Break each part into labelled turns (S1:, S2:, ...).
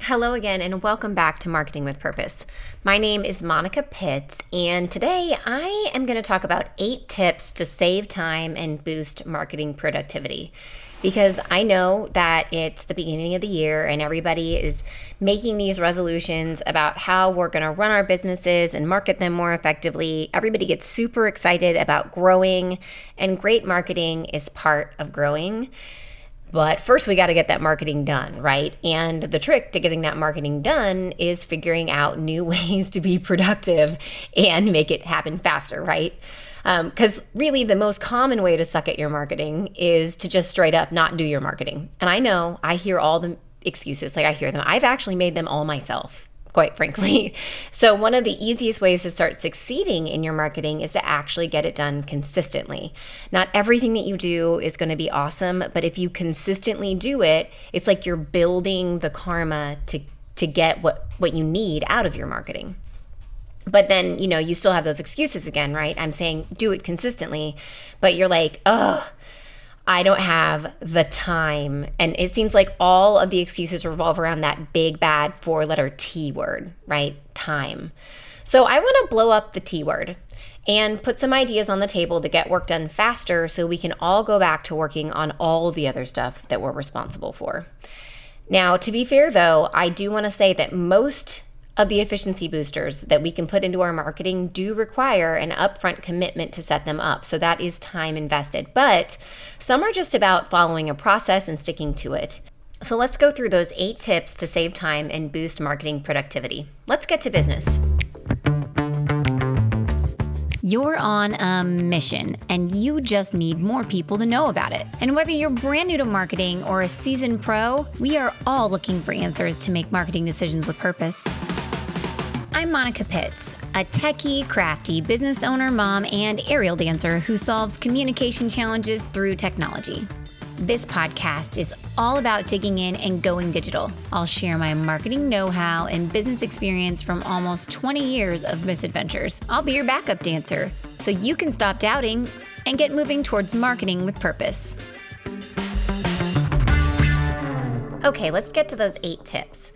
S1: Hello again, and welcome back to Marketing with Purpose. My name is Monica Pitts, and today I am going to talk about 8 tips to save time and boost marketing productivity. Because I know that it's the beginning of the year and everybody is making these resolutions about how we're going to run our businesses and market them more effectively. Everybody gets super excited about growing, and great marketing is part of growing. But first, we got to get that marketing done, right? And the trick to getting that marketing done is figuring out new ways to be productive and make it happen faster, right? Because really the most common way to suck at your marketing is to just straight up not do your marketing. And I know I hear all the excuses, I hear them. I've actually made them all myself, quite frankly. So one of the easiest ways to start succeeding in your marketing is to actually get it done consistently. Not everything that you do is going to be awesome, but if you consistently do it, it's like you're building the karma to get what you need out of your marketing. But then, you still have those excuses again, right? I'm saying do it consistently, but you're like, I don't have the time. And it seems like all of the excuses revolve around that big, bad 4-letter T word, right? Time. So I want to blow up the T word and put some ideas on the table to get work done faster so we can all go back to working on all the other stuff that we're responsible for. Now, to be fair, though, I do want to say that most of the efficiency boosters that we can put into our marketing do require an upfront commitment to set them up. So that is time invested. But some are just about following a process and sticking to it. So let's go through those 8 tips to save time and boost marketing productivity. Let's get to business.
S2: You're on a mission, and you just need more people to know about it. And whether you're brand new to marketing or a seasoned pro, we are all looking for answers to make marketing decisions with purpose. I'm Monica Pitts, a techie, crafty business owner, mom, and aerial dancer who solves communication challenges through technology. This podcast is all about digging in and going digital. I'll share my marketing know-how and business experience from almost 20 years of misadventures. I'll be your backup dancer so you can stop doubting and get moving towards marketing with purpose.
S1: Okay, let's get to those 8 tips.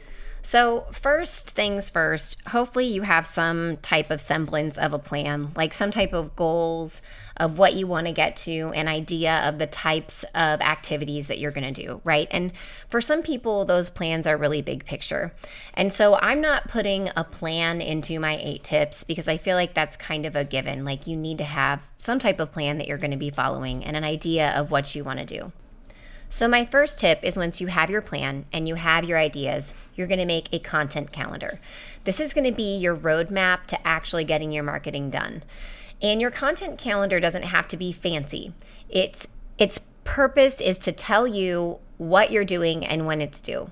S1: So first things first, hopefully you have some type of semblance of a plan, like some type of goals of what you want to get to, an idea of the types of activities that you're going to do, right? And for some people, those plans are really big picture. And so I'm not putting a plan into my 8 tips because I feel like that's kind of a given. Like you need to have some type of plan that you're going to be following and an idea of what you want to do. So my first tip is once you have your plan and you have your ideas, you're going to make a content calendar. This is going to be your roadmap to actually getting your marketing done. And your content calendar doesn't have to be fancy. Its purpose is to tell you what you're doing and when it's due.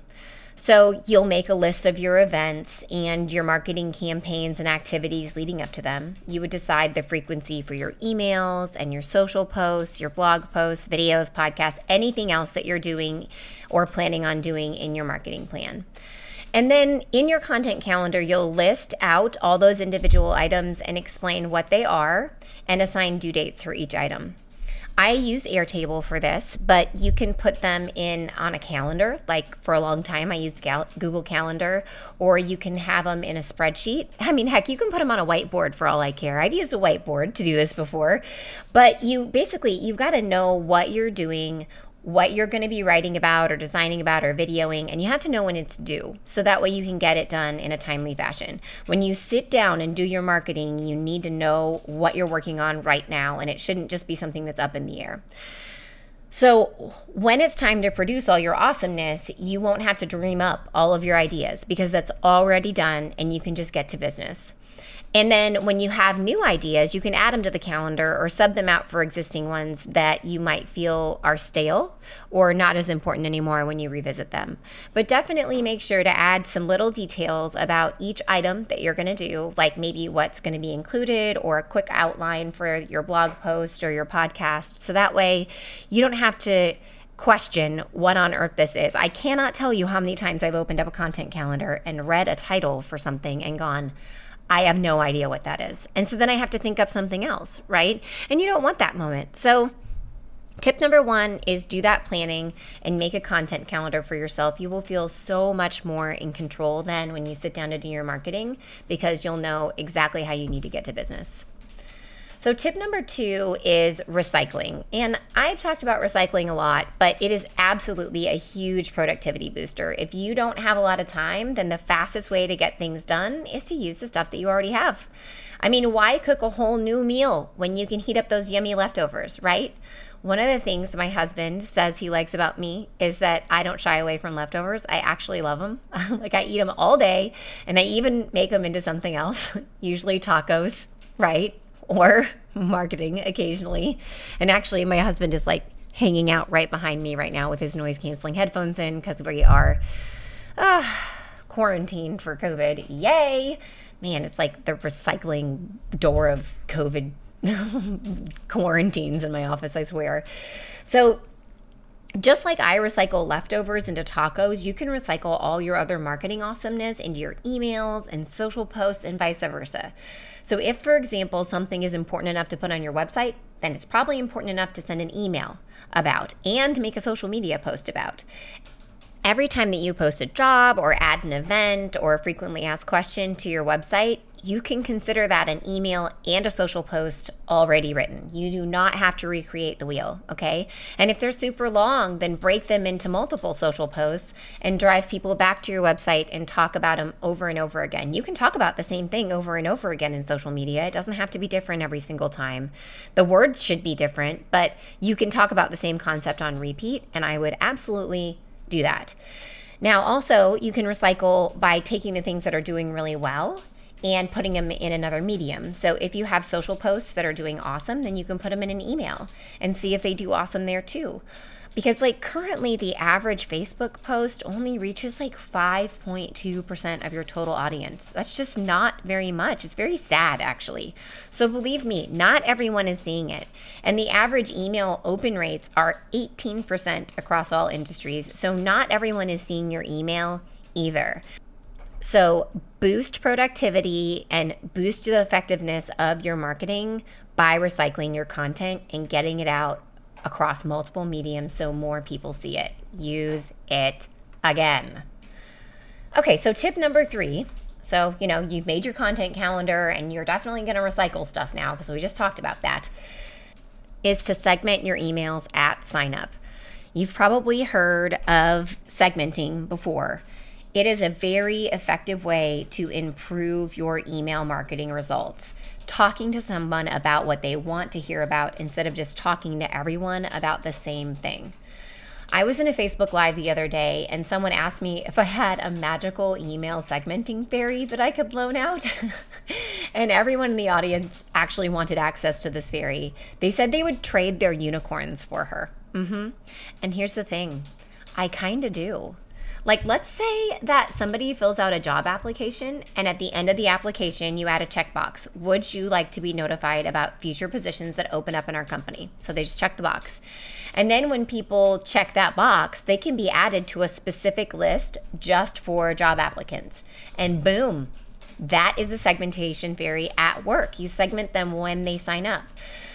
S1: So you'll make a list of your events and your marketing campaigns and activities leading up to them. You would decide the frequency for your emails and your social posts, your blog posts, videos, podcasts, anything else that you're doing or planning on doing in your marketing plan. And then in your content calendar, you'll list out all those individual items and explain what they are and assign due dates for each item. I use Airtable for this, but you can put them in on a calendar. Like for a long time, I used Google Calendar, or you can have them in a spreadsheet. I mean, heck, you can put them on a whiteboard for all I care. I've used a whiteboard to do this before, but you've got to know what you're doing, what you're going to be writing about or designing about or videoing, and you have to know when it's due. So that way you can get it done in a timely fashion. When you sit down and do your marketing, you need to know what you're working on right now, and it shouldn't just be something that's up in the air. So when it's time to produce all your awesomeness, you won't have to dream up all of your ideas because that's already done and you can just get to business. And then when you have new ideas, you can add them to the calendar or sub them out for existing ones that you might feel are stale or not as important anymore when you revisit them. But definitely make sure to add some little details about each item that you're going to do, like maybe what's going to be included or a quick outline for your blog post or your podcast. So that way you don't have to question what on earth this is. I cannot tell you how many times I've opened up a content calendar and read a title for something and gone, I have no idea what that is. And so then I have to think up something else, right? And you don't want that moment. So Tip number 1 is do that planning and make a content calendar for yourself. You will feel so much more in control then when you sit down to do your marketing, because you'll know exactly how you need to get to business. So tip number 2 is recycling. And I've talked about recycling a lot, but it is absolutely a huge productivity booster. If you don't have a lot of time, then the fastest way to get things done is to use the stuff that you already have. I mean, why cook a whole new meal when you can heat up those yummy leftovers, right? One of the things my husband says he likes about me is that I don't shy away from leftovers. I actually love them. Like, I eat them all day, and I even make them into something else, usually tacos, right? Or marketing occasionally. And actually, my husband is like hanging out right behind me right now with his noise canceling headphones in, because we are quarantined for COVID. Yay! Man, it's like the recycling door of COVID quarantines in my office, I swear. So just like I recycle leftovers into tacos, you can recycle all your other marketing awesomeness into your emails and social posts and vice versa. So if, for example, something is important enough to put on your website, then it's probably important enough to send an email about and make a social media post about. Every time that you post a job or add an event or a frequently asked question to your website, you can consider that an email and a social post already written. You do not have to recreate the wheel, okay? And if they're super long, then break them into multiple social posts and drive people back to your website and talk about them over and over again. You can talk about the same thing over and over again in social media. It doesn't have to be different every single time. The words should be different, but you can talk about the same concept on repeat, and I would absolutely do that. Now, also, you can recycle by taking the things that are doing really well and putting them in another medium. So if you have social posts that are doing awesome, then you can put them in an email and see if they do awesome there too. Because like currently the average Facebook post only reaches like 5.2% of your total audience. That's just not very much. It's very sad, actually. So believe me, not everyone is seeing it. And the average email open rates are 18% across all industries. So not everyone is seeing your email either. So boost productivity and boost the effectiveness of your marketing by recycling your content and getting it out across multiple mediums so more people see it. Use it again. Okay, so tip number 3. So, you've made your content calendar and you're definitely going to recycle stuff now because we just talked about that, is to segment your emails at sign up. You've probably heard of segmenting before. It is a very effective way to improve your email marketing results. Talking to someone about what they want to hear about instead of just talking to everyone about the same thing. I was in a Facebook Live the other day and someone asked me if I had a magical email segmenting fairy that I could loan out. And everyone in the audience actually wanted access to this fairy. They said they would trade their unicorns for her. And here's the thing, I kind of do. Like, let's say that somebody fills out a job application and at the end of the application, you add a checkbox. Would you like to be notified about future positions that open up in our company? So they just check the box. And then when people check that box, they can be added to a specific list just for job applicants. And boom, that is a segmentation fairy at work. You segment them when they sign up.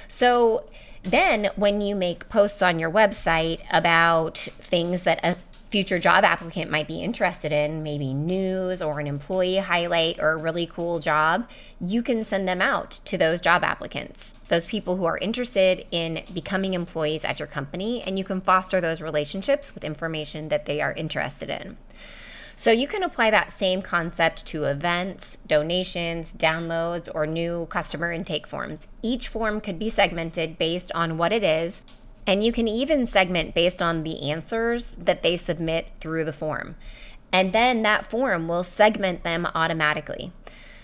S1: So then when you make posts on your website about things that a future job applicant might be interested in, maybe news or an employee highlight or a really cool job, you can send them out to those job applicants, those people who are interested in becoming employees at your company, and you can foster those relationships with information that they are interested in. So you can apply that same concept to events, donations, downloads, or new customer intake forms. Each form could be segmented based on what it is, and you can even segment based on the answers that they submit through the form. And then that form will segment them automatically.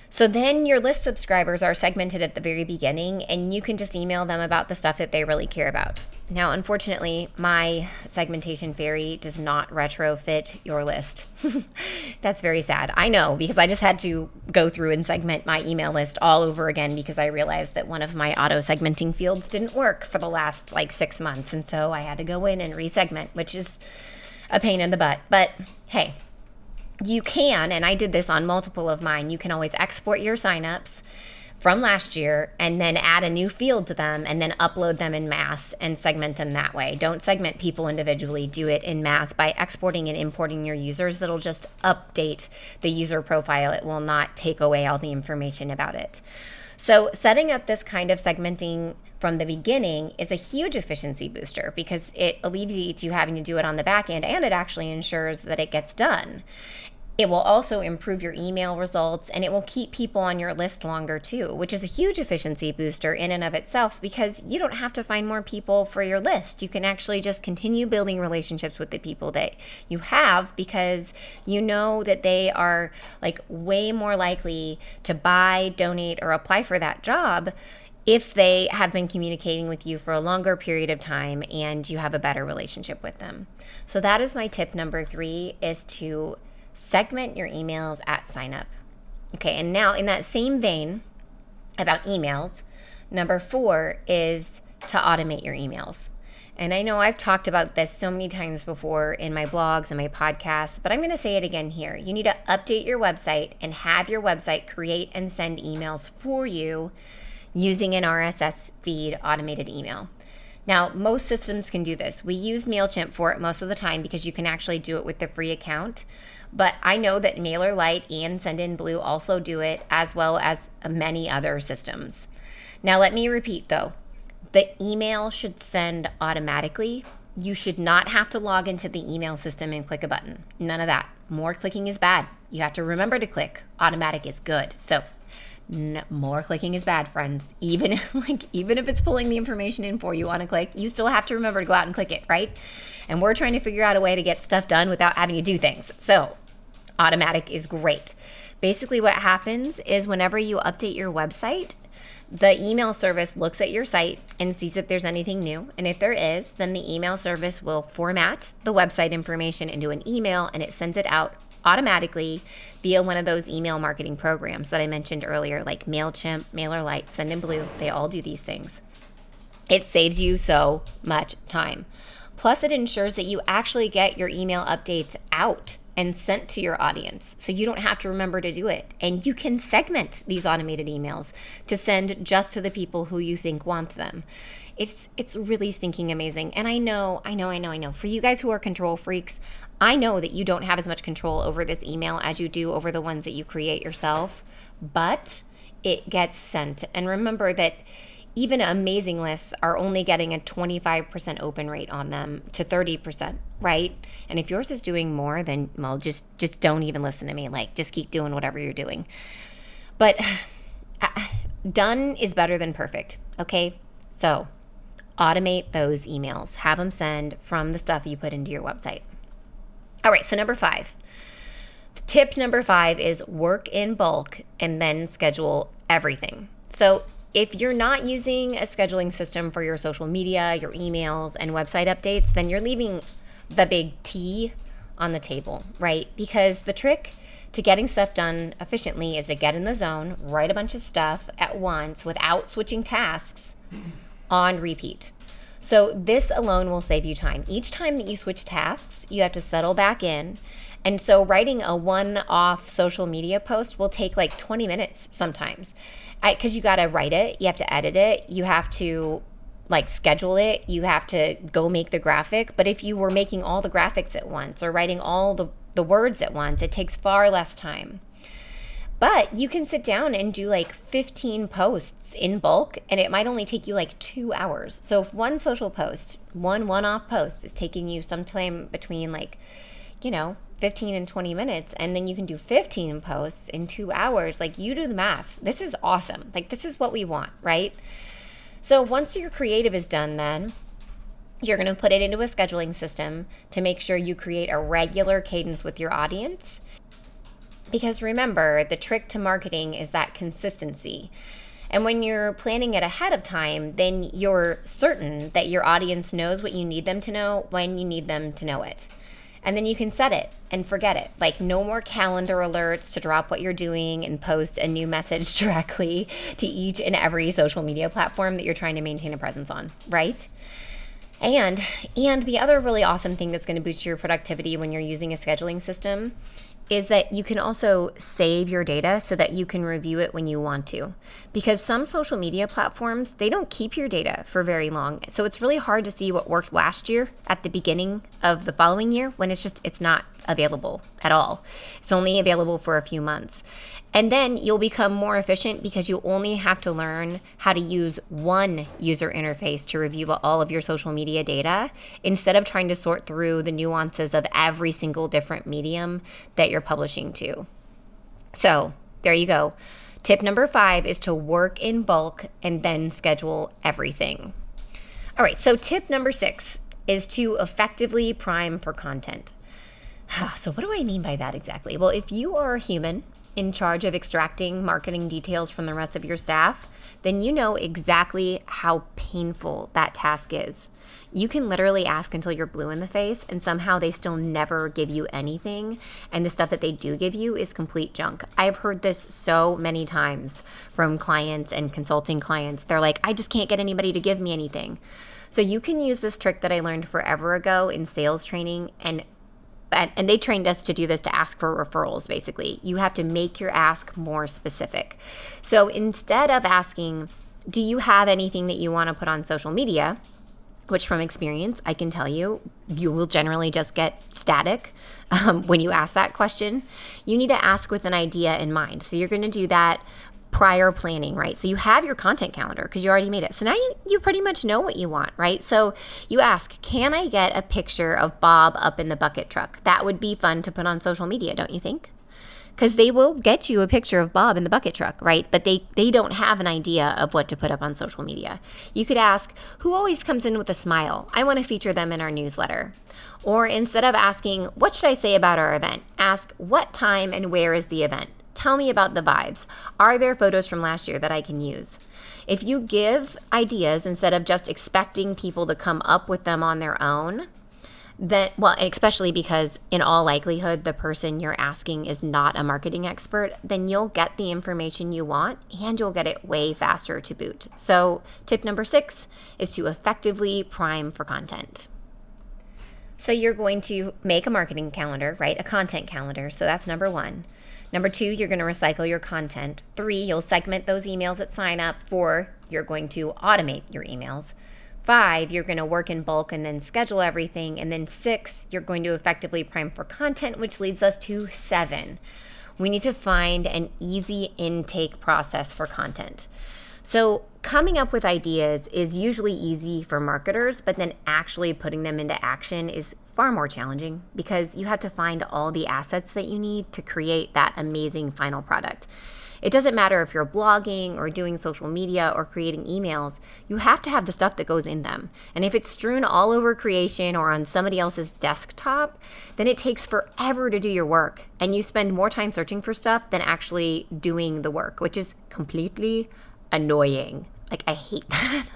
S1: So then your list subscribers are segmented at the very beginning, and you can just email them about the stuff that they really care about. Now, unfortunately, my segmentation fairy does not retrofit your list. That's very sad. I know, because I just had to go through and segment my email list all over again because I realized that one of my auto segmenting fields didn't work for the last 6 months. And so I had to go in and resegment, which is a pain in the butt. But hey, you can, and I did this on multiple of mine, you can always export your signups, from last year and then add a new field to them and then upload them in mass and segment them that way. Don't segment people individually. Do it in mass by exporting and importing your users. It'll just update the user profile. It will not take away all the information about it. So setting up this kind of segmenting from the beginning is a huge efficiency booster because it alleviates you having to do it on the back end, and it actually ensures that it gets done. It will also improve your email results, and it will keep people on your list longer too, which is a huge efficiency booster in and of itself because you don't have to find more people for your list. You can actually just continue building relationships with the people that you have because you know that they are like way more likely to buy, donate, or apply for that job if they have been communicating with you for a longer period of time and you have a better relationship with them. So that is my tip number 3, is to segment your emails at sign up. Okay, and now in that same vein about emails, number 4 is to automate your emails. And I know I've talked about this so many times before in my blogs and my podcasts, but I'm going to say it again here. You need to update your website and have your website create and send emails for you using an RSS feed automated email. Now, most systems can do this. We use MailChimp for it most of the time because you can actually do it with the free account. But I know that MailerLite and Sendinblue also do it, as well as many other systems. Now, let me repeat though. The email should send automatically. You should not have to log into the email system and click a button. None of that. More clicking is bad. You have to remember to click. Automatic is good. So more clicking is bad, friends. Even if it's pulling the information in for you on a click, you still have to remember to go out and click it, right? And we're trying to figure out a way to get stuff done without having to do things. So automatic is great. Basically what happens is whenever you update your website, the email service looks at your site and sees if there's anything new. And if there is, then the email service will format the website information into an email and it sends it out automatically via one of those email marketing programs that I mentioned earlier, like MailChimp, MailerLite, Sendinblue. They all do these things. It saves you so much time. Plus, it ensures that you actually get your email updates out and sent to your audience, so you don't have to remember to do it. And you can segment these automated emails to send just to the people who you think want them. It's really stinking amazing. And I know. For you guys who are control freaks, I know that you don't have as much control over this email as you do over the ones that you create yourself, but it gets sent. And remember that even amazing lists are only getting a 25% open rate on them to 30%, right? And if yours is doing more, then, well, just don't even listen to me. Like, just keep doing whatever you're doing. But done is better than perfect, okay? So automate those emails. Have them send from the stuff you put into your website. All right, so number 5. Tip number 5 is work in bulk and then schedule everything. So if you're not using a scheduling system for your social media, your emails, and website updates, then you're leaving the big T on the table, right? Because the trick to getting stuff done efficiently is to get in the zone, write a bunch of stuff at once without switching tasks on repeat. So this alone will save you time. Each time that you switch tasks, you have to settle back in. And so writing a one-off social media post will take like 20 minutes sometimes. Because you got to write it, you have to edit it, you have to like schedule it, you have to go make the graphic. But if you were making all the graphics at once or writing all the words at once, it takes far less time. But you can sit down and do like 15 posts in bulk, and it might only take you like 2 hours. So if one social post, one-off post is taking you sometime between like, 15 and 20 minutes, and then you can do 15 posts in 2 hours, like, you do the math. This is awesome. Like, this is what we want, right? So once your creative is done, then you're going to put it into a scheduling system to make sure you create a regular cadence with your audience. Because remember, the trick to marketing is that consistency. And when you're planning it ahead of time, then you're certain that your audience knows what you need them to know when you need them to know it. And then you can set it and forget it. Like, no more calendar alerts to drop what you're doing and post a new message directly to each and every social media platform that you're trying to maintain a presence on, right? And the other really awesome thing that's going to boost your productivity when you're using a scheduling system is that you can also save your data so that you can review it when you want to. Because some social media platforms, they don't keep your data for very long. So it's really hard to see what worked last year at the beginning of the following year when it's not available at all. It's only available for a few months. And then you'll become more efficient because you only have to learn how to use one user interface to review all of your social media data instead of trying to sort through the nuances of every single different medium that you're publishing to. So there you go. Tip number 5 is to work in bulk and then schedule everything. All right, so tip number 6 is to effectively prime for content. So what do I mean by that exactly? Well, if you are a human in charge of extracting marketing details from the rest of your staff, then you know exactly how painful that task is. You can literally ask until you're blue in the face and somehow they still never give you anything, and the stuff that they do give you is complete junk. I've heard this so many times from clients and consulting clients. They're like, I just can't get anybody to give me anything. So you can use this trick that I learned forever ago in sales training, and they trained us to do this, to ask for referrals, basically. You have to make your ask more specific. So instead of asking, do you have anything that you want to put on social media? Which from experience, I can tell you, you will generally just get static when you ask that question. You need to ask with an idea in mind. So you're going to do that prior planning, right? So you have your content calendar because you already made it. So now you pretty much know what you want, right? So you ask, can I get a picture of Bob up in the bucket truck? That would be fun to put on social media, don't you think? Because they will get you a picture of Bob in the bucket truck, right? But they don't have an idea of what to put up on social media. You could ask, who always comes in with a smile? I want to feature them in our newsletter. Or instead of asking, what should I say about our event? Ask, what time and where is the event? Tell me about the vibes. Are there photos from last year that I can use? If you give ideas instead of just expecting people to come up with them on their own, then, well, especially because in all likelihood, the person you're asking is not a marketing expert, then you'll get the information you want and you'll get it way faster to boot. So tip number 6 is to effectively prime for content. So you're going to make a marketing calendar, right? A content calendar. So that's number 1. Number 2, you're going to recycle your content. 3, you'll segment those emails that sign up. 4, you're going to automate your emails. 5, you're going to work in bulk and then schedule everything. And then 6, you're going to effectively prime for content, which leads us to 7. We need to find an easy intake process for content. So coming up with ideas is usually easy for marketers, but then actually putting them into action is far more challenging because you have to find all the assets that you need to create that amazing final product. It doesn't matter if you're blogging or doing social media or creating emails, you have to have the stuff that goes in them. And if it's strewn all over creation or on somebody else's desktop, then it takes forever to do your work. And you spend more time searching for stuff than actually doing the work, which is completely annoying. Like, I hate that.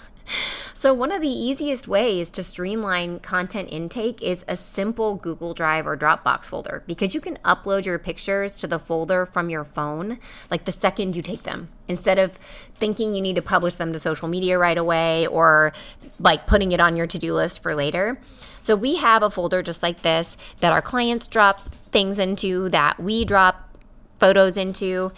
S1: So one of the easiest ways to streamline content intake is a simple Google Drive or Dropbox folder, because you can upload your pictures to the folder from your phone like the second you take them, instead of thinking you need to publish them to social media right away or like putting it on your to-do list for later. So we have a folder just like this that our clients drop things into, that we drop photos into.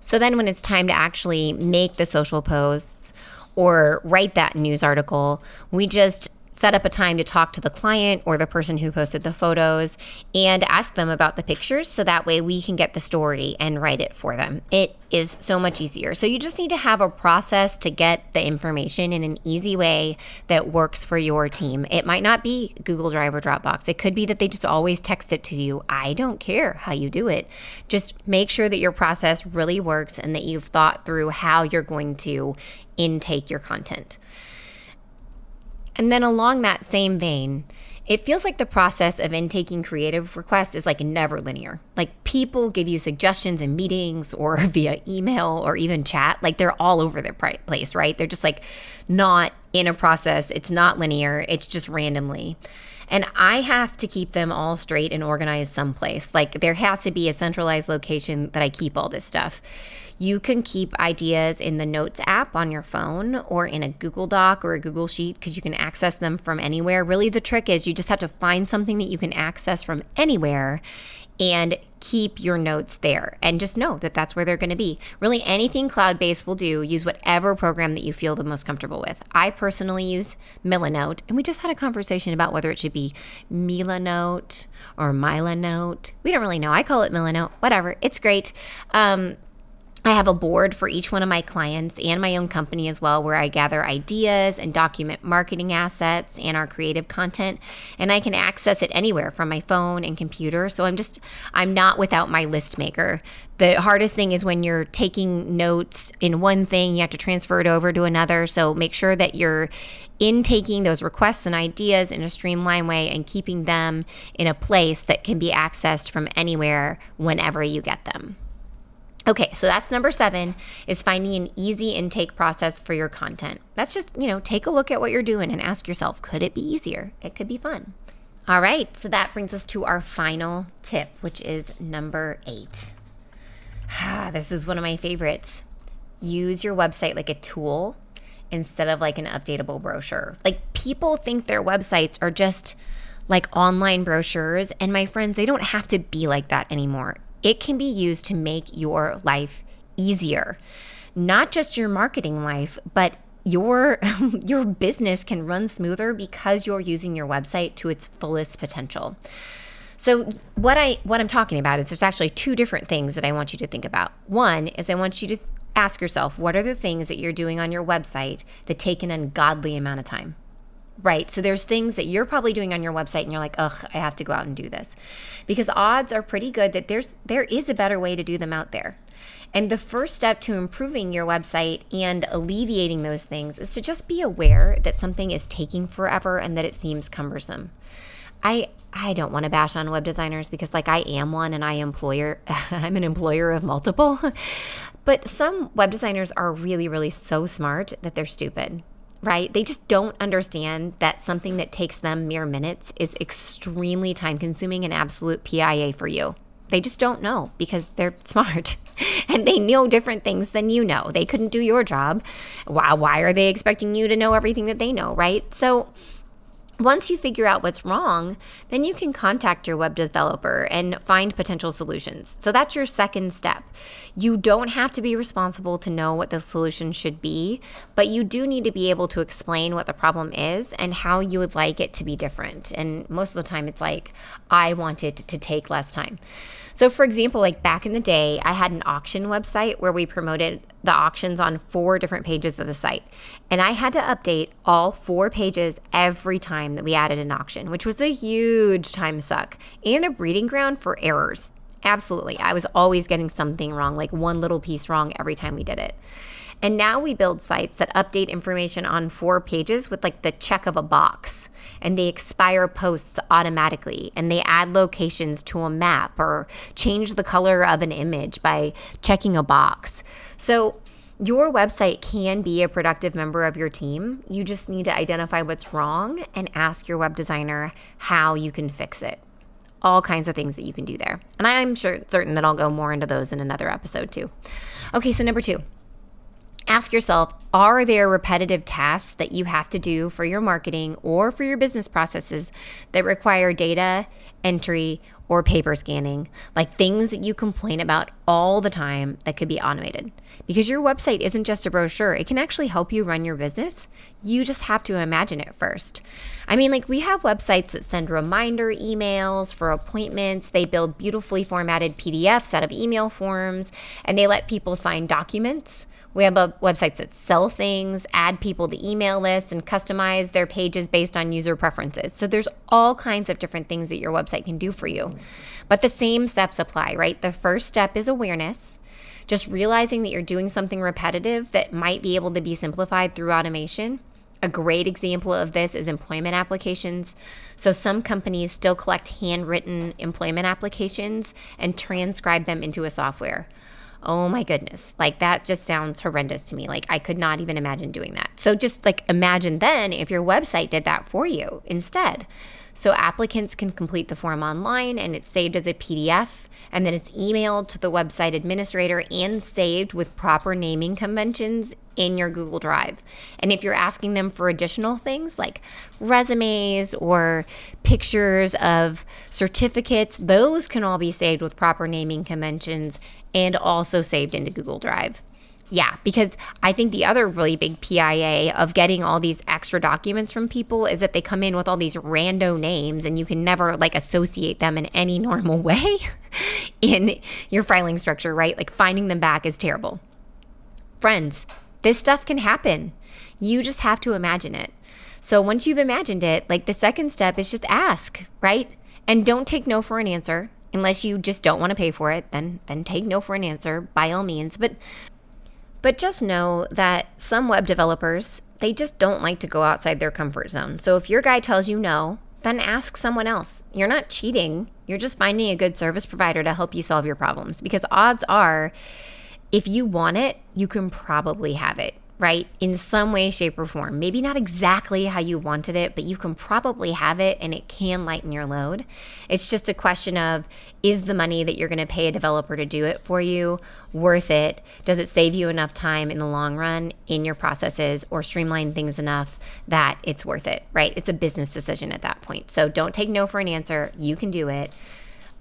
S1: So then when it's time to actually make the social posts or write that news article, we just set up a time to talk to the client or the person who posted the photos and ask them about the pictures, so that way we can get the story and write it for them. It is so much easier. So you just need to have a process to get the information in an easy way that works for your team. It might not be Google Drive or Dropbox. It could be that they just always text it to you. I don't care how you do it. Just make sure that your process really works and that you've thought through how you're going to intake your content. And then along that same vein, it feels like the process of intaking creative requests is like never linear. Like, people give you suggestions in meetings or via email or even chat. Like, they're all over the place, right? They're just like not in a process. It's not linear. It's just randomly. And I have to keep them all straight and organized someplace. Like, there has to be a centralized location that I keep all this stuff. You can keep ideas in the Notes app on your phone or in a Google Doc or a Google Sheet, because you can access them from anywhere. Really, the trick is you just have to find something that you can access from anywhere and keep your notes there and just know that that's where they're going to be. Really, anything cloud-based will do. Use whatever program that you feel the most comfortable with. I personally use Milanote, and we just had a conversation about whether it should be Milanote or Milanote. We don't really know. I call it Milanote. Whatever. It's great. I have a board for each one of my clients and my own company as well, where I gather ideas and document marketing assets and our creative content. And I can access it anywhere from my phone and computer. So I'm not without my list maker. The hardest thing is when you're taking notes in one thing, you have to transfer it over to another. So make sure that you're taking those requests and ideas in a streamlined way and keeping them in a place that can be accessed from anywhere whenever you get them. Okay, so that's number 7, is finding an easy intake process for your content. That's just, take a look at what you're doing and ask yourself, could it be easier? It could be fun. All right, so that brings us to our final tip, which is number 8. This is one of my favorites. Use your website like a tool instead of like an updatable brochure. Like, people think their websites are just like online brochures, and my friends, they don't have to be like that anymore. It can be used to make your life easier. Not just your marketing life, but your business can run smoother because you're using your website to its fullest potential. So what I'm talking about is there's actually 2 different things that I want you to think about. One is I want you to ask yourself, what are the things that you're doing on your website that take an ungodly amount of time? Right. So there's things that you're probably doing on your website and you're like, ugh, I have to go out and do this. Because odds are pretty good that there is a better way to do them out there. And the first step to improving your website and alleviating those things is to just be aware that something is taking forever and that it seems cumbersome. I don't want to bash on web designers because I am one and I'm an employer of multiple. But some web designers are really, really so smart that they're stupid. Right? They just don't understand that something that takes them mere minutes is extremely time consuming and absolute PIA for you. They just don't know because they're smart and they know different things than you know. They couldn't do your job. Why are they expecting you to know everything that they know, right? So once you figure out what's wrong, then you can contact your web developer and find potential solutions. So that's your second step. You don't have to be responsible to know what the solution should be, but you do need to be able to explain what the problem is and how you would like it to be different. And most of the time it's like, I want it to take less time. So for example, back in the day, I had an auction website where we promoted the auctions on 4 different pages of the site. And I had to update all 4 pages every time that we added an auction, which was a huge time suck and a breeding ground for errors. Absolutely. I was always getting something wrong, like one little piece wrong every time we did it. And now we build sites that update information on 4 pages with the check of a box. And they expire posts automatically. And they add locations to a map or change the color of an image by checking a box. So your website can be a productive member of your team. You just need to identify what's wrong and ask your web designer how you can fix it. All kinds of things that you can do there. And I'm certain that I'll go more into those in another episode too. Okay, so number 2. Ask yourself, are there repetitive tasks that you have to do for your marketing or for your business processes that require data entry or paper scanning, like things that you complain about all the time that could be automated? Because your website isn't just a brochure. It can actually help you run your business. You just have to imagine it first. We have websites that send reminder emails for appointments. They build beautifully formatted PDFs out of email forms, and they let people sign documents. We have websites that sell things, add people to email lists, and customize their pages based on user preferences. So there's all kinds of different things that your website can do for you. But the same steps apply, right? The first step is awareness. Just realizing that you're doing something repetitive that might be able to be simplified through automation. A great example of this is employment applications. So some companies still collect handwritten employment applications and transcribe them into a software. Oh my goodness. That just sounds horrendous to me. I could not even imagine doing that. So just imagine then if your website did that for you instead. So applicants can complete the form online and it's saved as a PDF, and then it's emailed to the website administrator and saved with proper naming conventions in your Google Drive. And if you're asking them for additional things like resumes or pictures of certificates, those can all be saved with proper naming conventions and also saved into Google Drive. Yeah, because I think the other really big PIA of getting all these extra documents from people is that they come in with all these rando names and you can never like associate them in any normal way in your filing structure, right? Like finding them back is terrible. Friends, this stuff can happen. You just have to imagine it. So once you've imagined it, like the second step is just ask, right? And don't take no for an answer. Unless you just don't want to pay for it, then take no for an answer by all means. But just know that some web developers, they just don't like to go outside their comfort zone. So if your guy tells you no, then ask someone else. You're not cheating. You're just finding a good service provider to help you solve your problems. Because odds are, if you want it, you can probably have it, right? In some way, shape, or form. Maybe not exactly how you wanted it, but you can probably have it and it can lighten your load. It's just a question of, is the money that you're going to pay a developer to do it for you worth it? Does it save you enough time in the long run in your processes or streamline things enough that it's worth it, right? It's a business decision at that point. So don't take no for an answer. You can do it.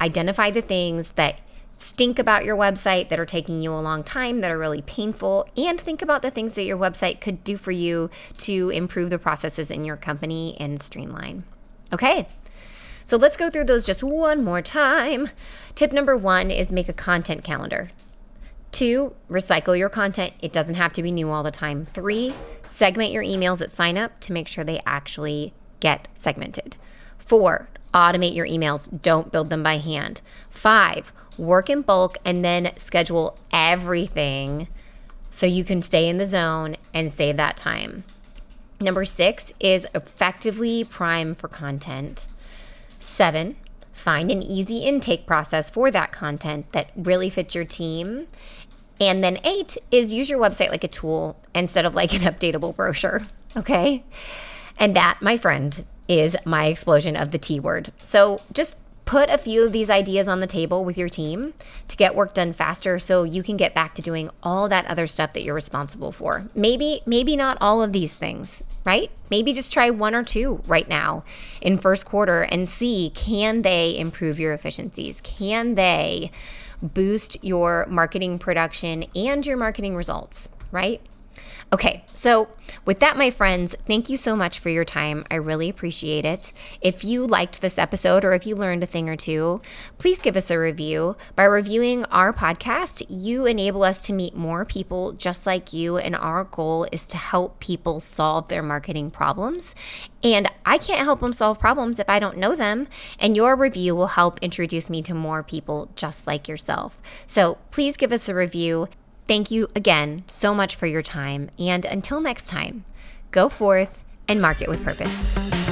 S1: Identify the things that stink about your website that are taking you a long time, that are really painful, and think about the things that your website could do for you to improve the processes in your company and streamline. Okay, so let's go through those just one more time. Tip number 1 is make a content calendar. 2, recycle your content. It doesn't have to be new all the time. 3, segment your emails at sign up to make sure they actually get segmented. 4, automate your emails. Don't build them by hand. 5, work in bulk and then schedule everything so you can stay in the zone and save that time. Number 6 is effectively prime for content. 7, find an easy intake process for that content that really fits your team. And then 8 is use your website like a tool instead of like an updatable brochure, okay? And that, my friend, is my explosion of the T word. So just put a few of these ideas on the table with your team to get work done faster so you can get back to doing all that other stuff that you're responsible for. Maybe not all of these things, right? Maybe just try 1 or 2 right now in first quarter and see, can they improve your efficiencies? Can they boost your marketing production and your marketing results, right? Okay, so with that, my friends, thank you so much for your time. I really appreciate it. If you liked this episode or if you learned a thing or two, please give us a review. By reviewing our podcast, you enable us to meet more people just like you, and our goal is to help people solve their marketing problems. And I can't help them solve problems if I don't know them, and your review will help introduce me to more people just like yourself. So please give us a review. Thank you again so much for your time. And until next time, go forth and market with purpose.